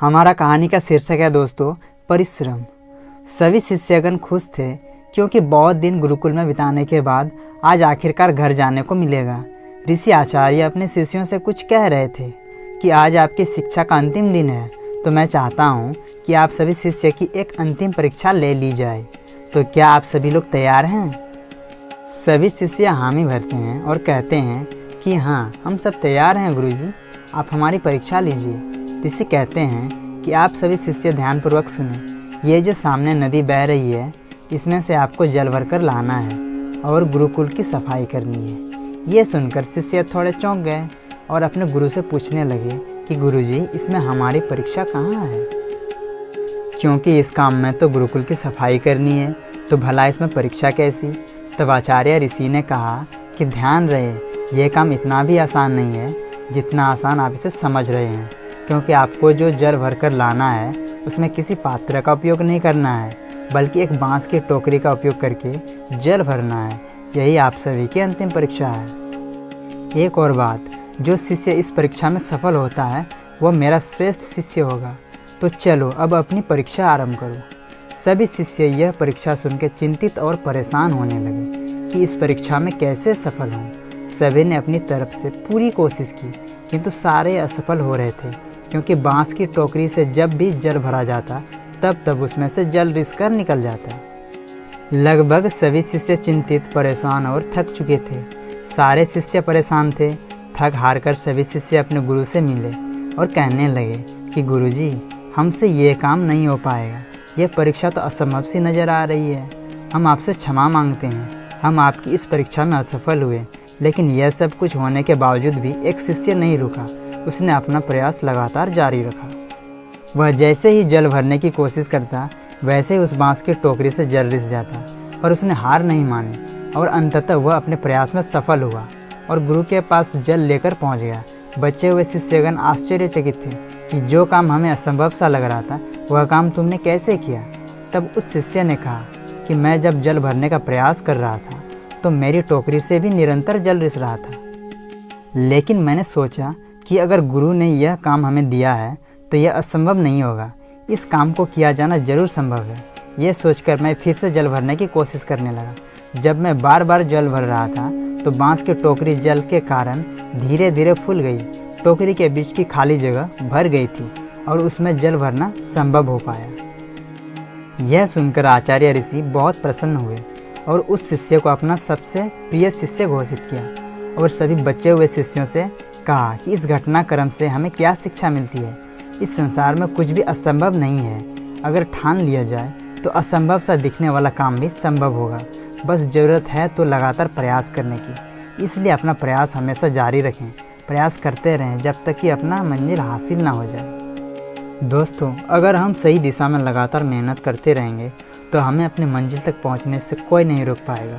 हमारा कहानी का शीर्षक है दोस्तों परिश्रम। सभी शिष्यगण खुश थे क्योंकि बहुत दिन गुरुकुल में बिताने के बाद आज आखिरकार घर जाने को मिलेगा। ऋषि आचार्य अपने शिष्यों से कुछ कह रहे थे कि आज आपकी शिक्षा का अंतिम दिन है, तो मैं चाहता हूँ कि आप सभी शिष्य की एक अंतिम परीक्षा ले ली जाए। तो क्या आप सभी लोग तैयार हैं? सभी शिष्य हामी भरते हैं और कहते हैं कि हाँ, हम सब तैयार हैं गुरुजी, आप हमारी परीक्षा लीजिए। ऋषि कहते हैं कि आप सभी शिष्य ध्यानपूर्वक सुने। ये जो सामने नदी बह रही है, इसमें से आपको जल भरकर लाना है और गुरुकुल की सफाई करनी है। ये सुनकर शिष्य थोड़े चौंक गए और अपने गुरु से पूछने लगे कि गुरुजी, इसमें हमारी परीक्षा कहाँ है? क्योंकि इस काम में तो गुरुकुल की सफाई करनी है, तो भला इसमें परीक्षा कैसी? तब आचार्य ऋषि ने कहा कि ध्यान रहे, यह काम इतना भी आसान नहीं है जितना आसान आप इसे समझ रहे हैं। क्योंकि आपको जो जल भरकर लाना है उसमें किसी पात्र का उपयोग नहीं करना है, बल्कि एक बांस की टोकरी का उपयोग करके जल भरना है। यही आप सभी की अंतिम परीक्षा है। एक और बात, जो शिष्य इस परीक्षा में सफल होता है वह मेरा श्रेष्ठ शिष्य होगा। तो चलो अब अपनी परीक्षा आरंभ करो। सभी शिष्य यह परीक्षा सुनकर चिंतित और परेशान होने लगे कि इस परीक्षा में कैसे सफल हों। सभी ने अपनी तरफ से पूरी कोशिश की, किंतु सारे असफल हो रहे थे, क्योंकि बांस की टोकरी से जब भी जल भरा जाता तब उसमें से जल रिसकर निकल जाता। लगभग सभी शिष्य चिंतित, परेशान और थक चुके थे। सारे शिष्य परेशान थे। थक हार कर सभी शिष्य अपने गुरु से मिले और कहने लगे कि गुरुजी, हमसे ये काम नहीं हो पाएगा। यह परीक्षा तो असंभव सी नज़र आ रही है। हम आपसे क्षमा मांगते हैं, हम आपकी इस परीक्षा में असफल हुए। लेकिन यह सब कुछ होने के बावजूद भी एक शिष्य नहीं रुका। उसने अपना प्रयास लगातार जारी रखा। वह जैसे ही जल भरने की कोशिश करता, वैसे ही उस बांस की टोकरी से जल रिस जाता। पर उसने हार नहीं मानी और अंततः वह अपने प्रयास में सफल हुआ और गुरु के पास जल लेकर पहुंच गया। बचे हुए शिष्यगण आश्चर्यचकित थे कि जो काम हमें असंभव सा लग रहा था, वह काम तुमने कैसे किया? तब उस शिष्य ने कहा कि मैं जब जल भरने का प्रयास कर रहा था तो मेरी टोकरी से भी निरंतर जल रिस रहा था। लेकिन मैंने सोचा कि अगर गुरु ने यह काम हमें दिया है तो यह असंभव नहीं होगा, इस काम को किया जाना जरूर संभव है। यह सोचकर मैं फिर से जल भरने की कोशिश करने लगा। जब मैं बार बार जल भर रहा था तो बांस की टोकरी जल के कारण धीरे धीरे फूल गई। टोकरी के बीच की खाली जगह भर गई थी और उसमें जल भरना संभव हो पाया। यह सुनकर आचार्य ऋषि बहुत प्रसन्न हुए और उस शिष्य को अपना सबसे प्रिय शिष्य घोषित किया और सभी बचे हुए शिष्यों से कहा कि इस घटनाक्रम से हमें क्या शिक्षा मिलती है। इस संसार में कुछ भी असंभव नहीं है। अगर ठान लिया जाए तो असंभव सा दिखने वाला काम भी संभव होगा। बस ज़रूरत है तो लगातार प्रयास करने की। इसलिए अपना प्रयास हमेशा जारी रखें। प्रयास करते रहें जब तक कि अपना मंजिल हासिल ना हो जाए। दोस्तों, अगर हम सही दिशा में लगातार मेहनत करते रहेंगे तो हमें अपनी मंजिल तक पहुंचने से कोई नहीं रोक पाएगा।